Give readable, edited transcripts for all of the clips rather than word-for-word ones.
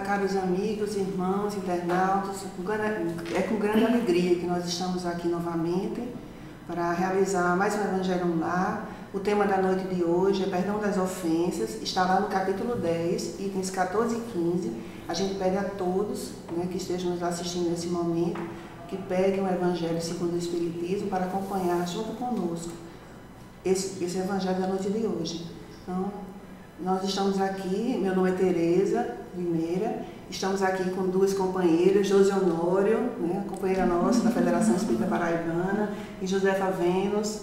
Caros amigos, irmãos, internautas, é com grande alegria que nós estamos aqui novamente para realizar mais um Evangelho no Lar. O tema da noite de hoje é Perdão das Ofensas, está lá no capítulo 10, itens 14 e 15. A gente pede a todos, que estejam nos assistindo nesse momento, que peguem o Evangelho segundo o Espiritismo para acompanhar junto conosco esse Evangelho da noite de hoje. Então, nós estamos aqui, meu nome é Tereza Limeira, estamos aqui com duas companheiras, José Honório, companheira nossa da Federação Espírita Paraibana, e Josefa Vênus,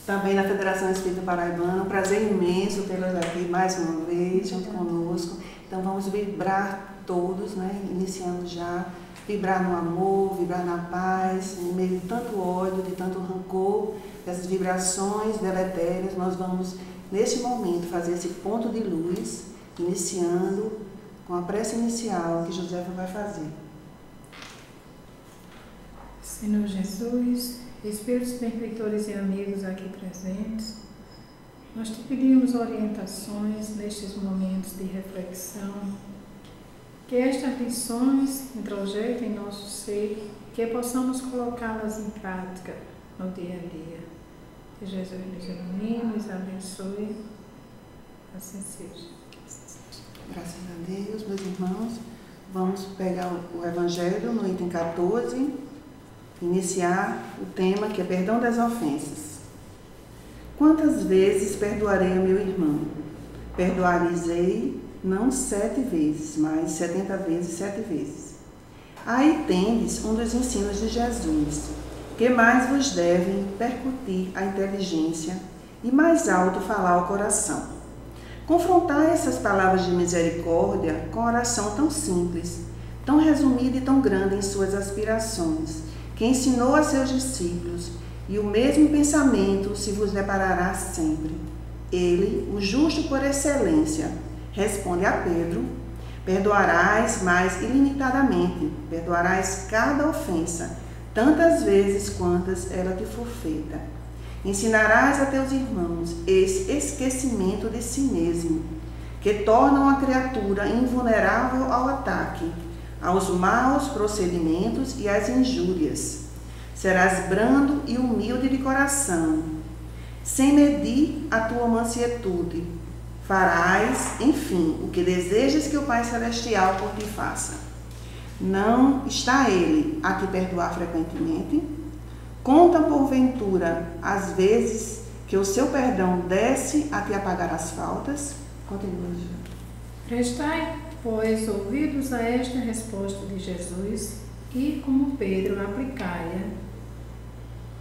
também da Federação Espírita Paraibana. Um prazer imenso tê-las aqui mais uma vez, junto conosco. Então vamos vibrar todos, iniciando já, vibrar no amor, vibrar na paz, no meio de tanto ódio, de tanto rancor, dessas vibrações deletérias. Nós vamos, neste momento, fazer esse ponto de luz, iniciando com a prece inicial que Josefa vai fazer. Senhor Jesus, Espíritos benfeitores e amigos aqui presentes, nós te pedimos orientações nestes momentos de reflexão, que estas lições introjetem em nosso ser, que possamos colocá-las em prática no dia a dia. Que Jesus nos ilumine, nos abençoe, assim seja. Graças a Deus, meus irmãos. Vamos pegar o Evangelho no item 14, iniciar o tema que é Perdão das Ofensas. Quantas vezes perdoarei a meu irmão? Perdoar-lhes-ei não 7 vezes, mas 70 vezes 7 vezes. Aí tendes um dos ensinos de Jesus, que mais vos devem percutir a inteligência e mais alto falar ao coração. Confrontar essas palavras de misericórdia com oração tão simples, tão resumida e tão grande em suas aspirações, que ensinou a seus discípulos, e o mesmo pensamento se vos deparará sempre. Ele, o justo por excelência, responde a Pedro: perdoarás mais ilimitadamente, perdoarás cada ofensa, tantas vezes quantas ela te for feita. Ensinarás a teus irmãos esse esquecimento de si mesmo, que tornam a criatura invulnerável ao ataque, aos maus procedimentos e às injúrias. Serás brando e humilde de coração, sem medir a tua mansietude. Farás, enfim, o que desejas que o Pai Celestial por ti faça. Não está Ele a te perdoar frequentemente? Conta, porventura, as vezes que o seu perdão desce a te apagar as faltas? Continua, Ju. Prestai, pois, ouvidos a esta resposta de Jesus, e, como Pedro, aplicai-a.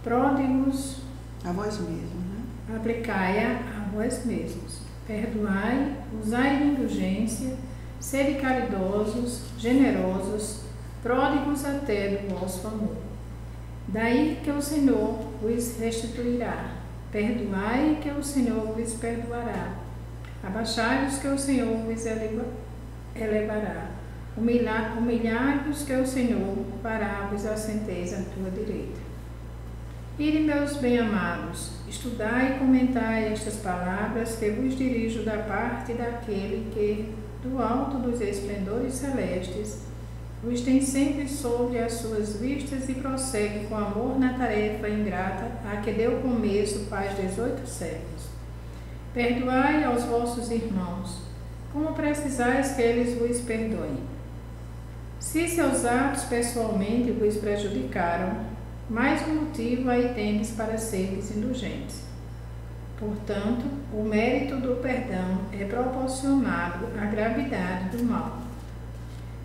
Pródigos, a vós mesmos, aplicai-a a vós mesmos. Perdoai, usai de indulgência, sede caridosos, generosos, pródigos até do vosso amor. Daí que o Senhor vos restituirá. Perdoai, que o Senhor vos perdoará. Abaixai-vos, que o Senhor vos elevará. Humilhai-vos, que o Senhor fará-vos assenteis à tua direita. Ide, meus bem-amados, estudai e comentai estas palavras que vos dirijo da parte daquele que, do alto dos esplendores celestes, vos tem sempre sobre as suas vistas e prossegue com amor na tarefa ingrata a que deu começo faz 18 séculos. Perdoai aos vossos irmãos, como precisais que eles vos perdoem. Se seus atos pessoalmente vos prejudicaram, mais um motivo aí tendes para seres indulgentes. Portanto, o mérito do perdão é proporcionado à gravidade do mal.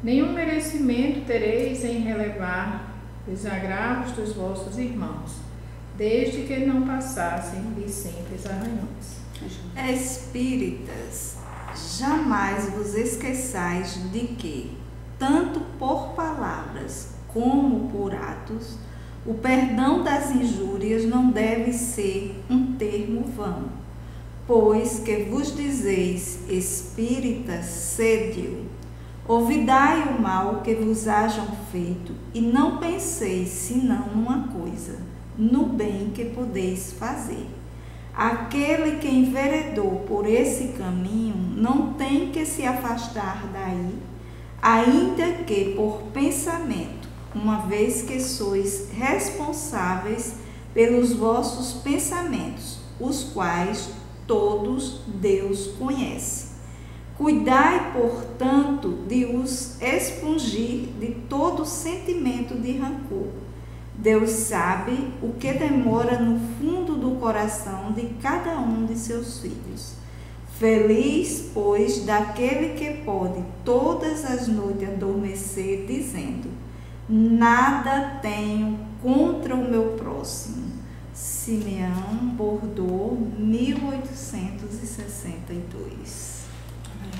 Nenhum merecimento tereis em relevar os agravos dos vossos irmãos, desde que não passassem de simples arranhões. Espíritas, jamais vos esqueçais de que, tanto por palavras como por atos, o perdão das injúrias não deve ser um termo vão, pois que vos dizeis espíritas, sede-o. Ouvidai o mal que vos hajam feito, e não penseis senão numa coisa, no bem que podeis fazer. Aquele que enveredou por esse caminho não tem que se afastar daí, ainda que por pensamento, uma vez que sois responsáveis pelos vossos pensamentos, os quais todos Deus conhece. Cuidai, portanto, de os expungir de todo sentimento de rancor. Deus sabe o que demora no fundo do coração de cada um de seus filhos. Feliz, pois, daquele que pode todas as noites adormecer, dizendo: nada tenho contra o meu próximo. Simeão, Bordeaux, 1862.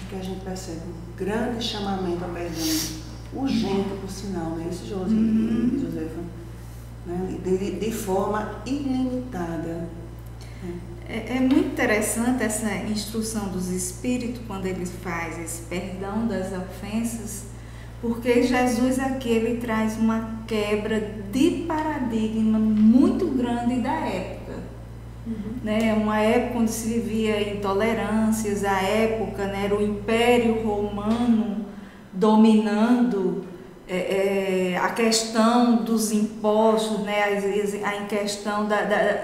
Que a gente percebe um grande chamamento ao perdão, urgente por sinal, né? Isso, Josefa, né? De forma ilimitada. É muito interessante essa instrução dos Espíritos, quando ele faz esse perdão das ofensas, porque Jesus aqui ele traz uma quebra de paradigma muito grande da época. Né, uma época onde se vivia intolerâncias, a época, né, era o Império Romano dominando a questão dos impostos, né, a questão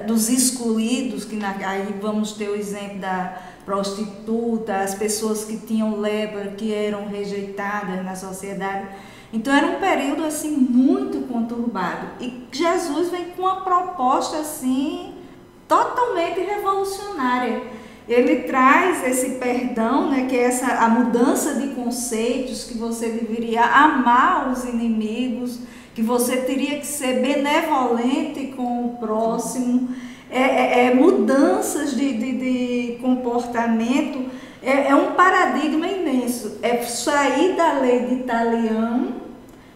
dos excluídos, que aí vamos ter o exemplo da prostituta, as pessoas que tinham lepra, que eram rejeitadas na sociedade. Então era um período assim muito conturbado, e Jesus vem com uma proposta assim totalmente revolucionária. Ele traz esse perdão, né, que é a mudança de conceitos, que você deveria amar os inimigos, que você teria que ser benevolente com o próximo, mudanças de comportamento, é um paradigma imenso. É sair da lei de Italião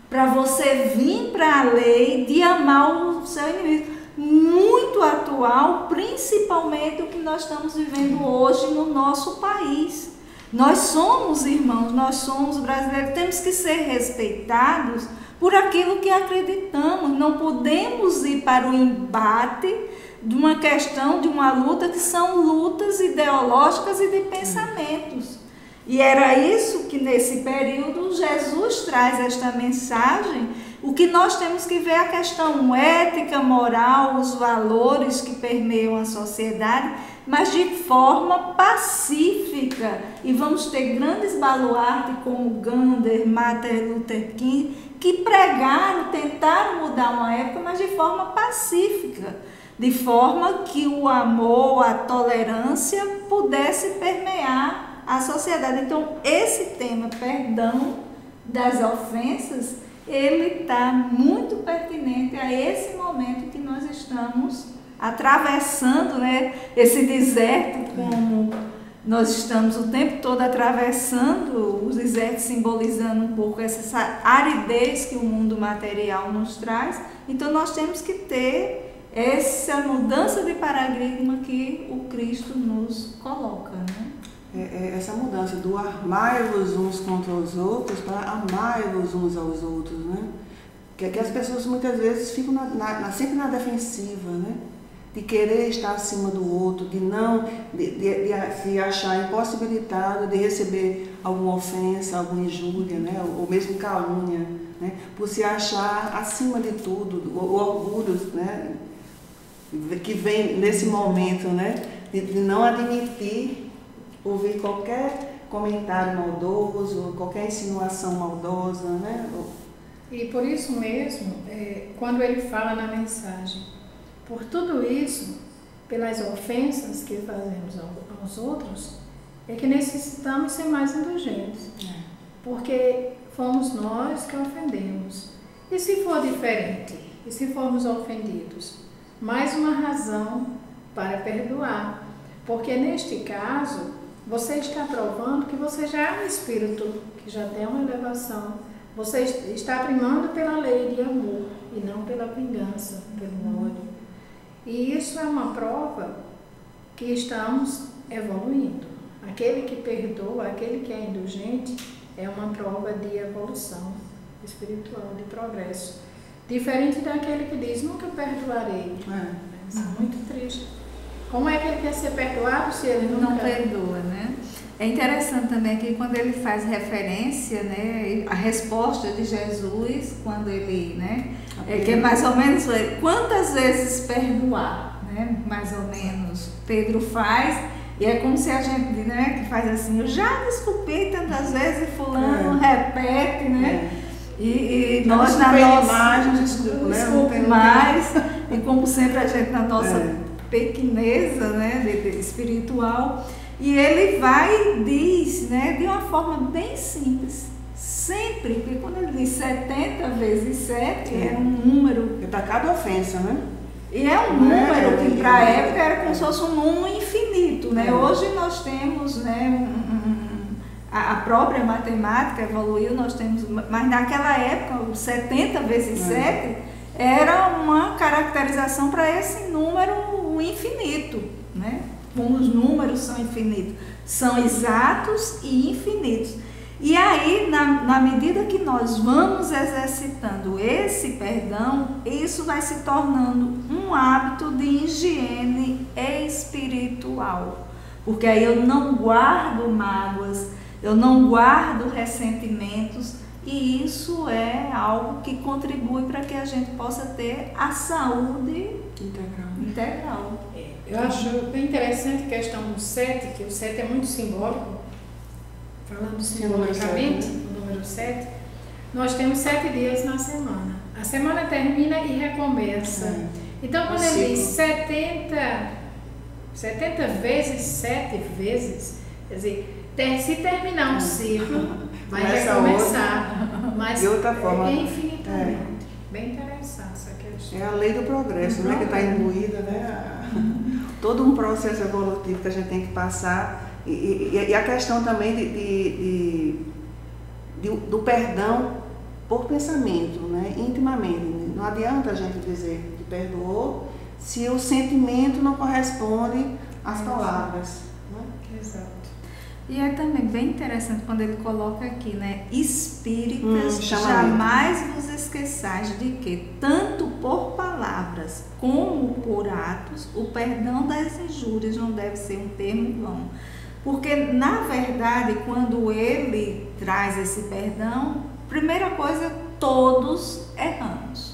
para você vir para a lei de amar o seu inimigo. Muito atual, principalmente o que nós estamos vivendo hoje no nosso país. Nós somos irmãos, nós somos brasileiros, temos que ser respeitados por aquilo que acreditamos. Não podemos ir para o embate de uma questão, de uma luta que são lutas ideológicas e de pensamentos. E era isso que nesse período Jesus traz esta mensagem. O que nós temos que ver é a questão ética, moral, os valores que permeiam a sociedade, mas de forma pacífica. E vamos ter grandes baluartes como Gandhi, Martin Luther King, que pregaram, tentaram mudar uma época, mas de forma pacífica, de forma que o amor, a tolerância pudesse permear a sociedade. Então, esse tema, perdão das ofensas, ele está muito pertinente a esse momento que nós estamos atravessando, né? Esse deserto, como nós estamos o tempo todo atravessando, o deserto simbolizando um pouco essa aridez que o mundo material nos traz. Então nós temos que ter essa mudança de paradigma que o Cristo nos coloca, né? Essa mudança do amai-vos uns contra os outros para amai-vos uns aos outros, né? Que as pessoas muitas vezes ficam sempre na defensiva, né? De querer estar acima do outro, de não de se achar impossibilitado de receber alguma ofensa, alguma injúria, né? Ou mesmo calúnia, né? Por se achar acima de tudo, o orgulho, né? Que vem nesse momento, né? De não admitir ouvir qualquer comentário maldoso, qualquer insinuação maldosa, né? E por isso mesmo, quando ele fala na mensagem, por tudo isso, pelas ofensas que fazemos aos outros, é que necessitamos ser mais indulgentes. Porque fomos nós que ofendemos. E se for diferente? E se formos ofendidos? Mais uma razão para perdoar. Porque neste caso, você está provando que você já é um espírito, que já tem uma elevação. Você está primando pela lei de amor e não pela vingança, pelo ódio. E isso é uma prova que estamos evoluindo. Aquele que perdoa, aquele que é indulgente, é uma prova de evolução espiritual, de progresso. Diferente daquele que diz, nunca perdoarei. Isso é muito triste. Como é que ele quer ser perdoado se ele nunca... Não perdoa, né? É interessante também que quando ele faz referência, né, a resposta de Jesus, quando ele, né, que é mais ou menos, quantas vezes perdoar, né, mais ou menos, Pedro faz, e é como se a gente, né, que faz assim, eu já desculpei tantas vezes e fulano repete, né, e nós na nossa... Desculpe mais, e como sempre a gente na nossa pequeneza, né, espiritual... E ele vai e diz, né, de uma forma bem simples, sempre, porque quando ele diz 70 vezes 7, é um número... É para cada ofensa, né? E é um número que para a época era como se fosse um número infinito, né? Hoje nós temos, né, a própria matemática evoluiu, nós temos, mas naquela época, o 70 vezes 7 era uma caracterização para esse número infinito, né? Como os números são infinitos, são exatos e infinitos. E aí, na medida que nós vamos exercitando esse perdão, isso vai se tornando um hábito de higiene espiritual. Porque aí eu não guardo mágoas, eu não guardo ressentimentos, e isso é algo que contribui para que a gente possa ter a saúde integral. Eu acho bem interessante a questão do 7, que o 7 é muito simbólico, falando simbolicamente, o número 7, nós temos 7 dias na semana. A semana termina e recomeça. Então, quando ele diz 70 vezes 7 vezes, quer dizer, se terminar um ciclo, vai recomeçar. Mas de outra forma, infinitamente. Bem interessante essa questão. É a lei do progresso, né, que está imbuída, né? Todo um processo evolutivo que a gente tem que passar, e a questão também do perdão por pensamento, né, intimamente. Não adianta a gente dizer que perdoou se o sentimento não corresponde às palavras. Né? Exato. E é também bem interessante quando ele coloca aqui, né? Espíritas, jamais vos esqueçais de que, tanto por palavras como por atos, o perdão das injúrias não deve ser um termo vão. Porque, na verdade, quando ele traz esse perdão, primeira coisa, todos erramos.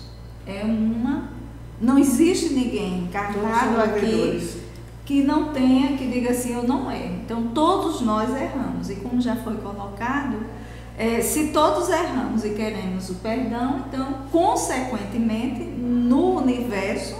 Não existe ninguém encarnado aqui que não tenha, que diga assim, eu não erro. Então, todos nós erramos. E como já foi colocado, se todos erramos e queremos o perdão, então, consequentemente, no universo,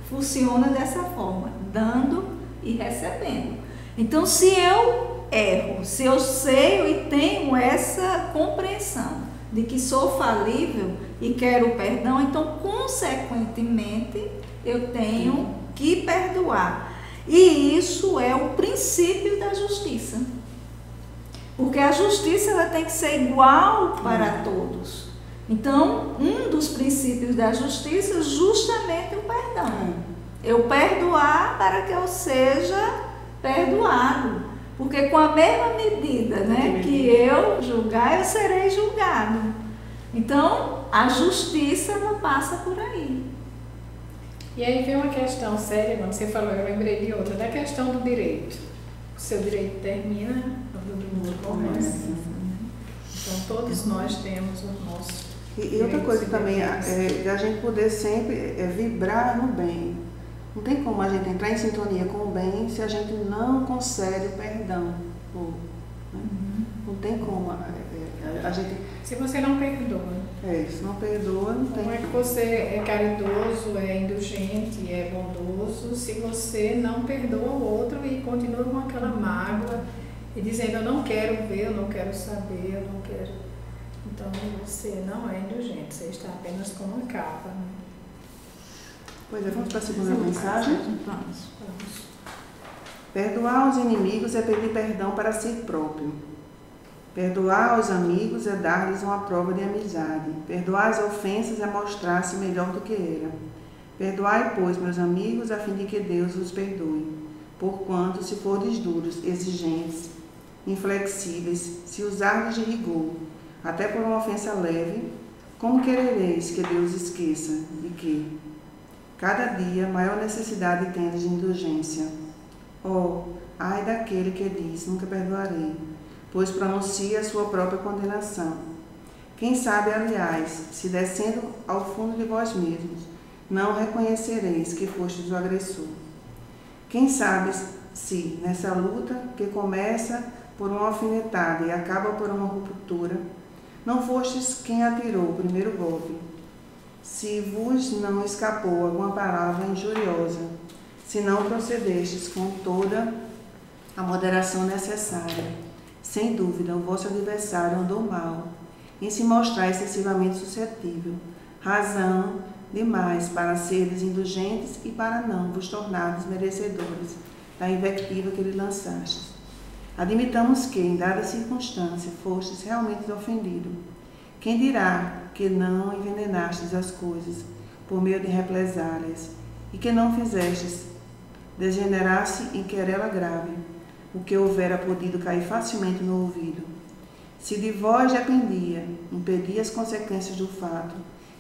funciona dessa forma, dando e recebendo. Então, se eu erro, se eu sei e tenho essa compreensão de que sou falível e quero o perdão, então, consequentemente, eu tenho que perdoar. E isso é o princípio da justiça. Porque a justiça ela tem que ser igual para todos. Então, um dos princípios da justiça é justamente o perdão. Eu perdoar para que eu seja perdoado. Porque com a mesma medida, né, que eu julgar, eu serei julgado. Então, a justiça não passa por aí. E aí vem uma questão séria, quando você falou, eu lembrei de outra, da questão do direito. O seu direito termina quando o mundo começa. Então, todos nós temos o nosso. E outra coisa também, a gente poder sempre vibrar no bem. Não tem como a gente entrar em sintonia com o bem se a gente não concede o perdão. Né? Não tem como. A gente... Se você não perdoa. Se não perdoa, não tem. Como é que você é caridoso, é indulgente, é bondoso, se você não perdoa o outro e continua com aquela mágoa e dizendo eu não quero ver, eu não quero saber, eu não quero. Então você não é indulgente, você está apenas com uma capa. Né? Pois é, vamos para a segunda mensagem? Vamos. Perdoar os inimigos é pedir perdão para si próprio. Perdoar os amigos é dar-lhes uma prova de amizade. Perdoar as ofensas é mostrar-se melhor do que era. Perdoai, pois, meus amigos, a fim de que Deus vos perdoe. Porquanto, se fordes duros, exigentes, inflexíveis, se usardes de rigor, até por uma ofensa leve, como querereis que Deus esqueça de que cada dia maior necessidade tendes de indulgência? Ai daquele que diz, nunca perdoarei, pois pronuncia a sua própria condenação. Quem sabe, aliás, se descendo ao fundo de vós mesmos, não reconhecereis que fostes o agressor. Quem sabe se, nessa luta que começa por uma alfinetada e acaba por uma ruptura, não fostes quem atirou o primeiro golpe. Se vos não escapou alguma palavra injuriosa, se não procedestes com toda a moderação necessária, sem dúvida o vosso adversário andou mal, em se mostrar excessivamente suscetível, razão demais para seres indulgentes e para não vos tornardes merecedores da invectiva que lhe lançastes. Admitamos que, em dada circunstância, fostes realmente ofendido. Quem dirá que não envenenastes as coisas por meio de represálias e que não fizestes degenerar-se em querela grave, o que houvera podido cair facilmente no ouvido? Se de vós dependia, impedi as consequências do fato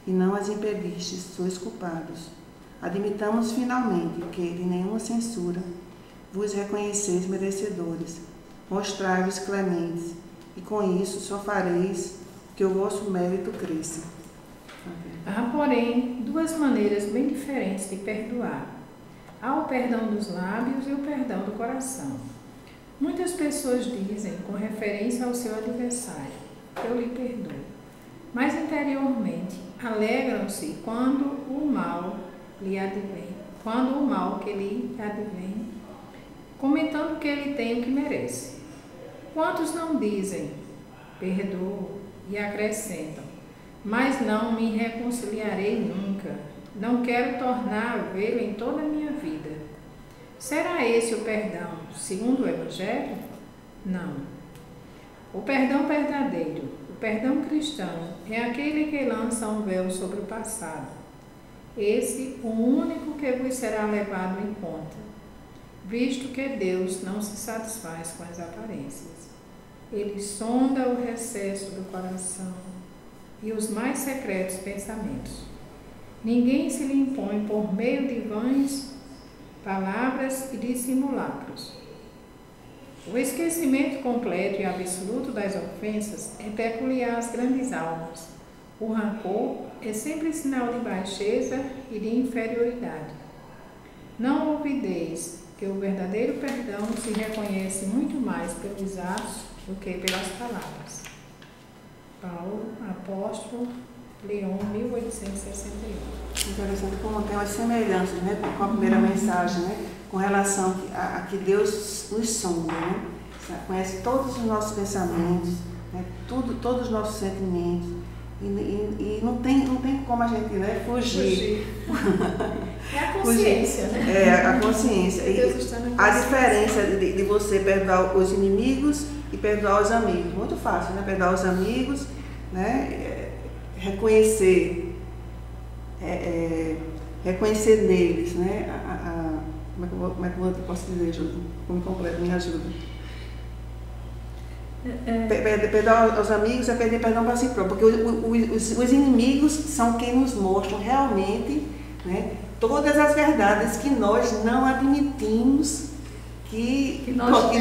e não as impedistes, sois culpados. Admitamos finalmente que, de nenhuma censura, vos reconheceis merecedores. Mostrai-vos clementes, e com isso só fareis que o vosso mérito cresça. Há, porém, duas maneiras bem diferentes de perdoar. Há o perdão dos lábios e o perdão do coração. Muitas pessoas dizem, com referência ao seu adversário, eu lhe perdoo. Mas interiormente alegram-se quando o mal lhe advém, comentando que ele tem o que merece. Quantos não dizem, perdoo, e acrescentam, mas não me reconciliarei nunca, não quero tornar a vê-lo em toda a minha vida. Será esse o perdão segundo o Evangelho? Não. O perdão verdadeiro, o perdão cristão, é aquele que lança um véu sobre o passado. Esse, o único que vos será levado em conta, visto que Deus não se satisfaz com as aparências. Ele sonda o recesso do coração e os mais secretos pensamentos. Ninguém se lhe impõe por meio de vãs palavras e de simulacros. O esquecimento completo e absoluto das ofensas é peculiar às grandes almas. O rancor é sempre sinal de baixeza e de inferioridade. Não ouvideis que o verdadeiro perdão se reconhece muito mais pelos atos do que pelas palavras. Paulo, apóstolo, Leão, 1861. Interessante como tem umas semelhanças, né, com a primeira mensagem, né, com relação a que Deus nos sonda, né, conhece todos os nossos pensamentos, né, todos os nossos sentimentos, e não tem como a gente, né, fugir. É a consciência, né? É, a consciência. A diferença de você perdoar os inimigos e perdoar os amigos. Muito fácil, né? Perdoar os amigos, né? Reconhecer neles, né? Como é que eu posso dizer, Júlia? Como completo, me ajuda. Perdoar os amigos é pedir perdão para si próprio, porque os inimigos são quem nos mostram realmente, né, todas as verdades que nós não admitimos que nós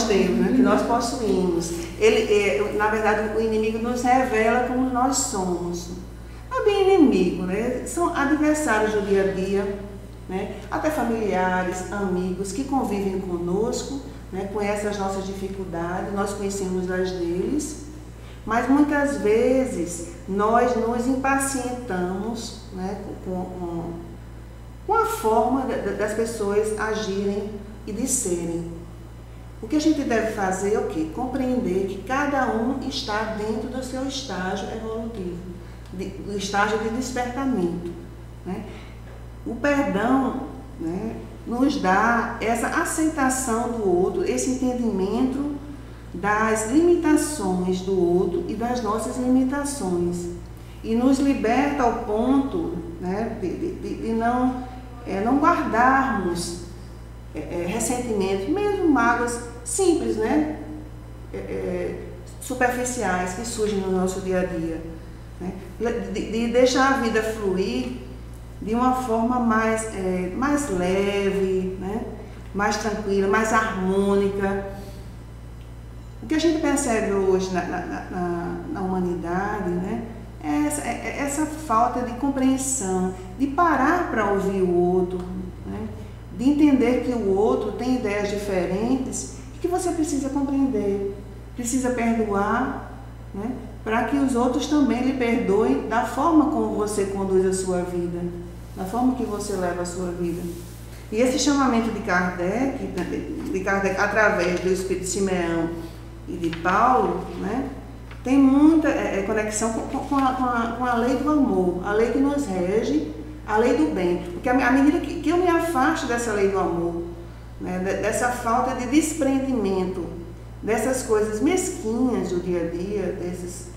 temos, né, que nós possuímos. Na verdade, o inimigo nos revela como nós somos. Não é bem inimigo, né? São adversários do dia a dia, né? Até familiares, amigos que convivem conosco, né, conhece as nossas dificuldades, nós conhecemos as deles, mas muitas vezes nós nos impacientamos, né, com a forma das pessoas agirem e de serem. O que a gente deve fazer é o quê? Compreender que cada um está dentro do seu estágio evolutivo, do estágio de despertamento, né? O perdão, né, nos dá essa aceitação do outro, esse entendimento das limitações do outro e das nossas limitações. E nos liberta ao ponto, né, de não guardarmos ressentimentos, mesmo mágoas simples, né, superficiais que surgem no nosso dia a dia, né, de deixar a vida fluir de uma forma mais leve, né, mais tranquila, mais harmônica. O que a gente percebe hoje na humanidade, né, é essa falta de compreensão, de parar para ouvir o outro, né, de entender que o outro tem ideias diferentes e que você precisa compreender, precisa perdoar, né, para que os outros também lhe perdoem da forma como você conduz a sua vida, da forma que você leva a sua vida. E esse chamamento de Kardec através do Espírito de Simeão e de Paulo, né, tem muita conexão com a lei do amor, a lei que nos rege, a lei do bem. Porque à medida que eu me afasto dessa lei do amor, né, dessa falta de desprendimento, dessas coisas mesquinhas do dia a dia, desses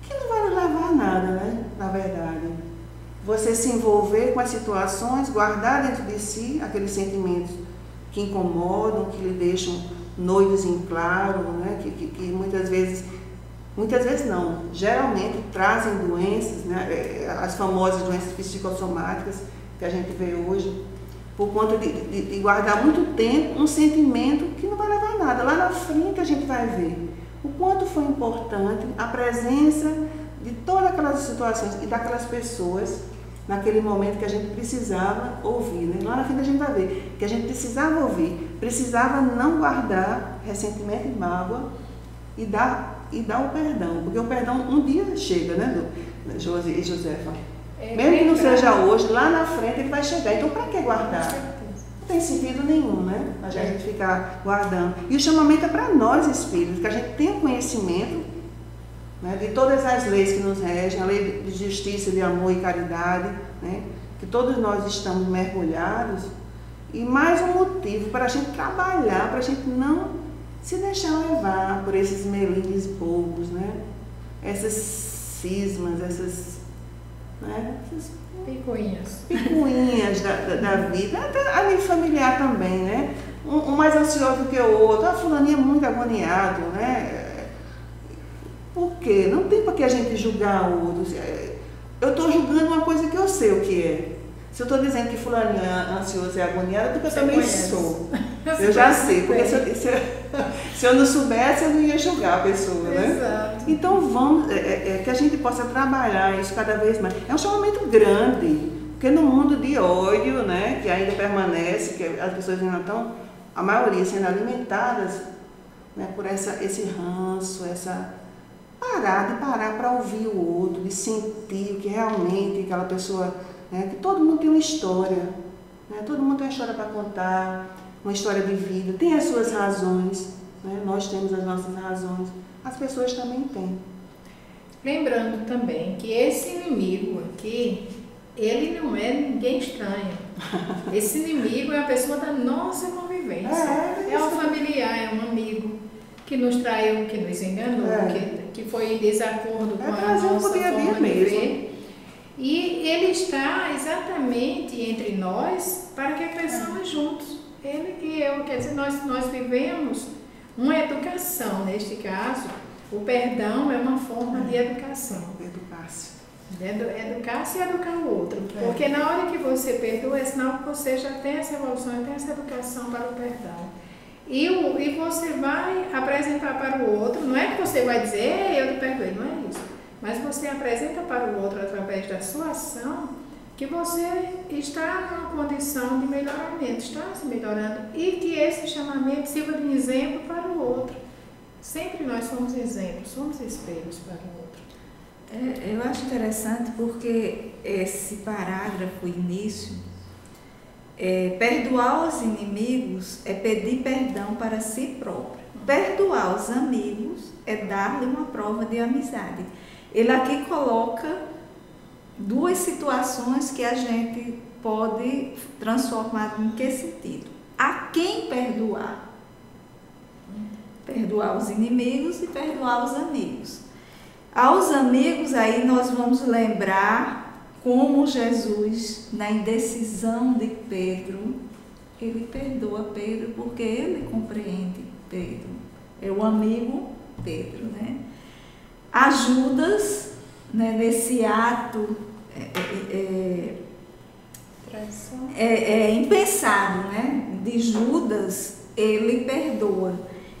que não vai levar a nada, né, na verdade. Você se envolver com as situações, guardar dentro de si aqueles sentimentos que incomodam, que lhe deixam noivos em claro, né, que muitas vezes não, geralmente trazem doenças, né, as famosas doenças psicossomáticas que a gente vê hoje, por conta de guardar muito tempo um sentimento que não vai levar a nada. Lá na frente a gente vai ver o quanto foi importante a presença de todas aquelas situações e daquelas pessoas naquele momento que a gente precisava ouvir, né? Lá na frente a gente vai ver que a gente precisava ouvir, precisava não guardar ressentimento e mágoa e dar o perdão, porque o perdão um dia chega, né, Josefa? Mesmo que não seja hoje, lá na frente ele vai chegar. Então, para que guardar? Não tem sentido nenhum, né? A gente ficar guardando. E o chamamento é para nós, espíritos, que a gente tenha conhecimento, né, de todas as leis que nos regem, a lei de justiça, de amor e caridade, né, que todos nós estamos mergulhados. E mais um motivo para a gente trabalhar, para a gente não se deixar levar por esses melindres bobos, né? Essas cismas, essas picuinhas da vida, até a nível familiar também, né? Um mais ansioso do que o outro, a fulaninha é muito agoniado, né? Por quê? Não tem para que a gente julgar o outro. Eu estou julgando uma coisa que eu sei o que é. Se eu estou dizendo que fulaninha é ansiosa e agoniada, é porque eu também sou. Eu já sei, porque se eu não soubesse, eu não ia julgar a pessoa, né? Exato. Então vamos, que a gente possa trabalhar isso cada vez mais. É um chamamento grande, porque no mundo de ódio, né, que ainda permanece, que as pessoas ainda estão, a maioria sendo alimentadas, né, por esse ranço, parar para ouvir o outro, de sentir o que realmente aquela pessoa, né, que todo mundo tem uma história, né, todo mundo tem uma história para contar, uma história de vida, tem as suas razões, né, nós temos as nossas razões, as pessoas também têm. Lembrando também que esse inimigo aqui, ele não é ninguém estranho. Esse inimigo é a pessoa da nossa convivência. É um familiar, é um amigo que nos traiu, que nos enganou, que foi em desacordo com a nossa forma de ver. E ele está exatamente entre nós para que cresçamos juntos. Ele e eu, quer dizer, nós vivemos uma educação, neste caso, o perdão é uma forma de educação. Educar-se e educar o outro. Porque na hora que você perdoa, é sinal que você já tem essa evolução, tem essa educação para o perdão. E você vai apresentar para o outro, não é que você vai dizer, eu te perdoei, não é isso. Mas você apresenta para o outro através da sua ação que você está numa condição de melhoramento, está se melhorando e que esse chamamento sirva de exemplo para o outro. Sempre nós somos exemplos, somos espelhos para o outro. Eu acho interessante porque esse parágrafo, início, perdoar os inimigos é pedir perdão para si próprio. Perdoar os amigos é dar-lhe uma prova de amizade. Ele aqui coloca duas situações que a gente pode transformar em que sentido? A quem perdoar? Perdoar os inimigos e perdoar os amigos. Aos amigos, aí nós vamos lembrar como Jesus, na indecisão de Pedro, ele perdoa Pedro porque ele compreende Pedro. É o amigo Pedro, né? A Judas, né, nesse ato impensado, né, de Judas, ele perdoa.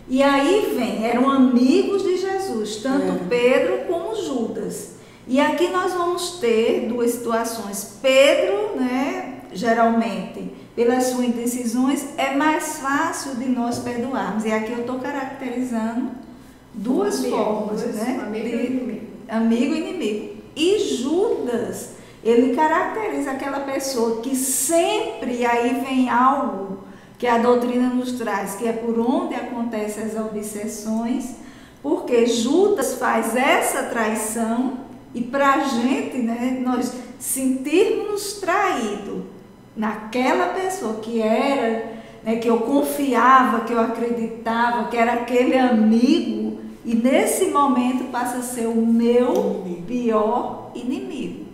E aí eram amigos de Jesus, tanto Pedro como Judas. E aqui nós vamos ter duas situações. Pedro, né, geralmente, pelas suas indecisões, é mais fácil de nós perdoarmos. E aqui eu estou caracterizando duas formas, né? Amigo e inimigo. E Judas, ele caracteriza aquela pessoa que sempre, aí vem algo que a doutrina nos traz, que é por onde acontecem as obsessões, porque Judas faz essa traição e para a gente, né, nós sentirmos traídos naquela pessoa que era, né, que eu confiava, que eu acreditava, que era aquele amigo, e nesse momento passa a ser o meu pior inimigo.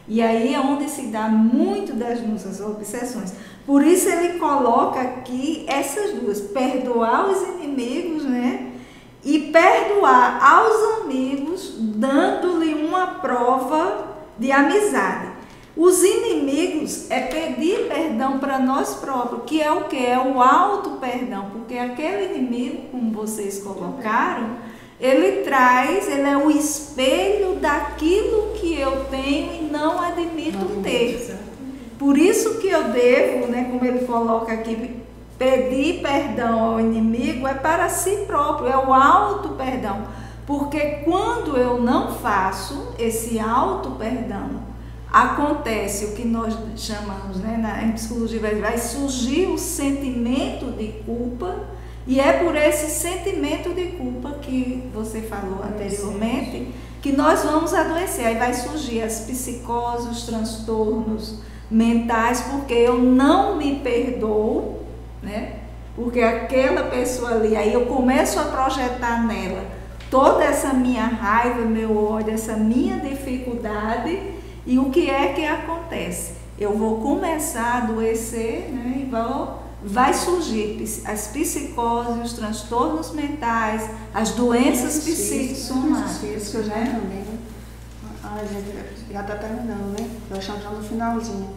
E aí é onde se dá muito das nossas obsessões. Por isso ele coloca aqui essas duas, perdoar os inimigos, né? E perdoar aos amigos, dando-lhe uma prova de amizade. Os inimigos é pedir perdão para nós próprios, que é o que? É o auto-perdão, porque aquele inimigo, como vocês colocaram, ele é o espelho daquilo que eu tenho e não admito ter. Por isso que eu devo, né, como ele coloca aqui, pedir perdão ao inimigo é para si próprio, é o auto-perdão. Porque quando eu não faço esse auto-perdão, acontece o que nós chamamos, né, em psicologia, vai surgir o sentimento de culpa, e é por esse sentimento de culpa que você falou anteriormente, que nós vamos adoecer. Aí vai surgir as psicoses, os transtornos mentais, porque eu não me perdoo, né? Porque aquela pessoa ali, aí eu começo a projetar nela toda essa minha raiva, meu ódio, essa minha dificuldade, e o que é que acontece? Eu vou começar a adoecer, né? E vai surgir as psicoses, os transtornos mentais, as doenças psicossomáticas. Eu já também, né? A gente já está terminando, né? Nós estamos já no finalzinho.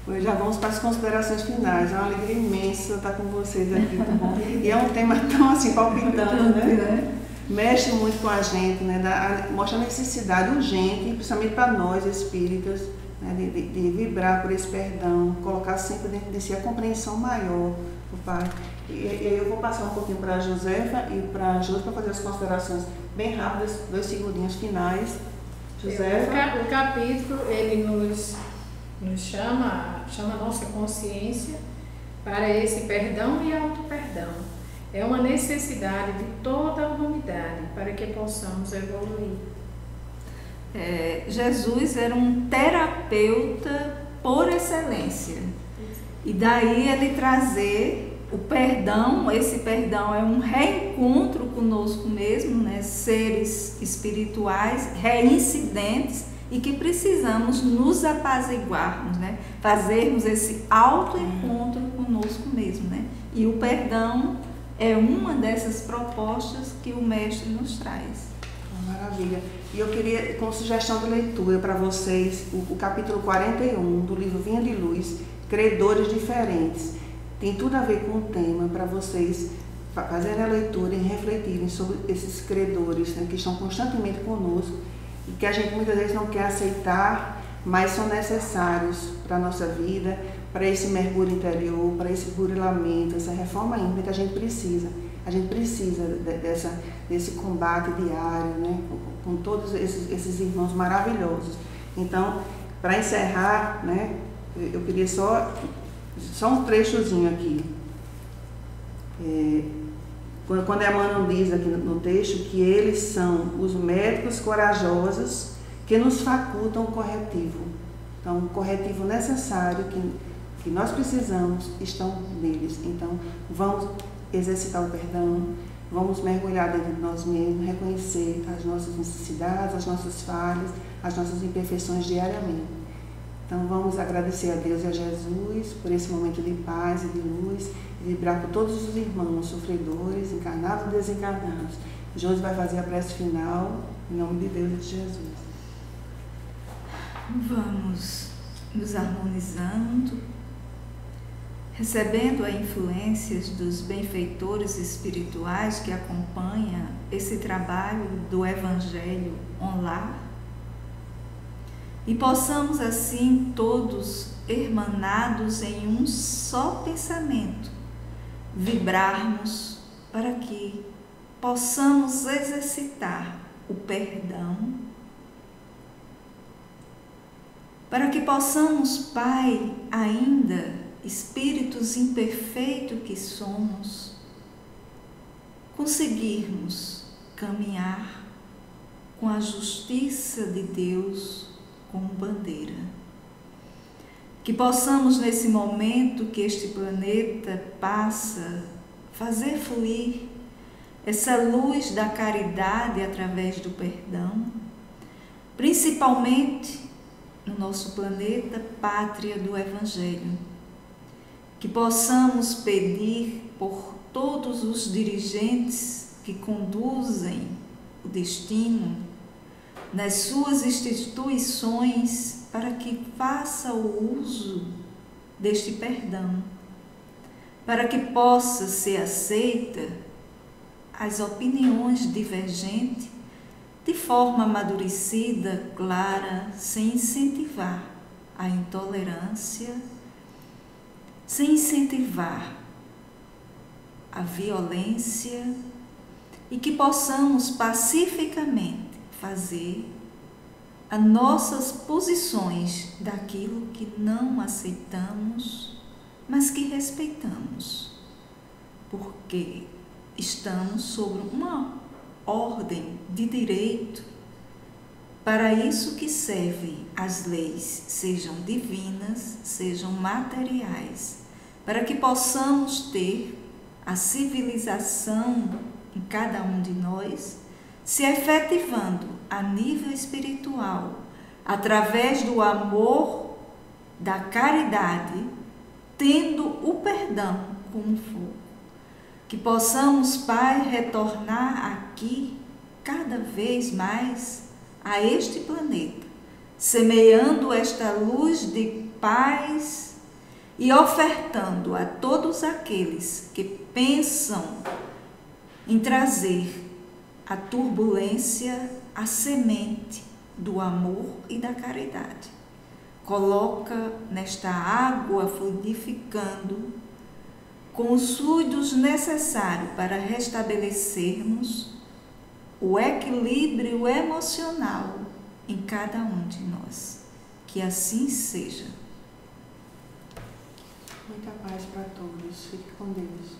Hoje já vamos para as considerações finais. É uma alegria imensa estar com vocês aqui, tá bom? E é um tema tão assim palpitante, né? Mexe muito com a gente, né? Mostra a necessidade urgente, principalmente para nós espíritas, né? de vibrar por esse perdão, colocar sempre dentro de si a compreensão maior do Pai. E eu vou passar um pouquinho para a Josefa e para a Josi para fazer as considerações bem rápidas, 2 segundinhos finais. Josefa. O capítulo, ele nos chama a nossa consciência para esse perdão e auto-perdão. É uma necessidade de toda a humanidade para que possamos evoluir. Jesus era um terapeuta por excelência. E daí ele trazer o perdão, esse perdão é um reencontro conosco mesmo, né? Seres espirituais, reincidentes, e que precisamos nos apaziguarmos, né? Fazermos esse autoencontro conosco mesmo, né? E o perdão é uma dessas propostas que o Mestre nos traz. Maravilha. E eu queria, com sugestão de leitura para vocês, o capítulo 41 do livro Vinha de Luz, Credores Diferentes. Tem tudo a ver com o tema para vocês fazerem a leitura e refletirem sobre esses credores, né, que estão constantemente conosco e que a gente muitas vezes não quer aceitar, mas são necessários para a nossa vida, para esse mergulho interior, para esse burilamento, essa reforma íntima que a gente precisa. A gente precisa desse combate diário, né, com todos esses irmãos maravilhosos. Então, para encerrar, né, eu queria só um trechozinho aqui. Quando Emmanuel diz aqui no texto que eles são os médicos corajosos que nos facultam o corretivo. Então, o corretivo necessário que nós precisamos estão neles. Então, vamos exercitar o perdão, vamos mergulhar dentro de nós mesmos, reconhecer as nossas necessidades, as nossas falhas, as nossas imperfeições diariamente. Então vamos agradecer a Deus e a Jesus por esse momento de paz e de luz, e vibrar por todos os irmãos sofredores, encarnados e desencarnados. Josi vai fazer a prece final, em nome de Deus e de Jesus. Vamos nos harmonizando, recebendo as influências dos benfeitores espirituais que acompanham esse trabalho do Evangelho online, e possamos assim todos hermanados em um só pensamento, vibrarmos para que possamos exercitar o perdão, para que possamos, Pai, ainda espíritos imperfeitos que somos, conseguirmos caminhar com a justiça de Deus como bandeira. Que possamos, nesse momento que este planeta passa, fazer fluir essa luz da caridade através do perdão, principalmente no nosso planeta, pátria do Evangelho. Que possamos pedir por todos os dirigentes que conduzem o destino nas suas instituições para que faça o uso deste perdão, para que possa ser aceita as opiniões divergentes de forma amadurecida, clara, sem incentivar a intolerância, sem incentivar a violência, e que possamos pacificamente fazer as nossas posições daquilo que não aceitamos, mas que respeitamos, porque estamos sobre uma ordem de direito. Para isso que servem as leis, sejam divinas, sejam materiais, para que possamos ter a civilização em cada um de nós, se efetivando a nível espiritual, através do amor, da caridade, tendo o perdão como fogo. Que possamos, Pai, retornar aqui cada vez mais a este planeta, semeando esta luz de paz e ofertando a todos aqueles que pensam em trazer a turbulência, a semente do amor e da caridade. Coloca nesta água fluidificando com os fluidos necessários para restabelecermos o equilíbrio emocional em cada um de nós. Que assim seja. Muita paz para todos. Fique com Deus.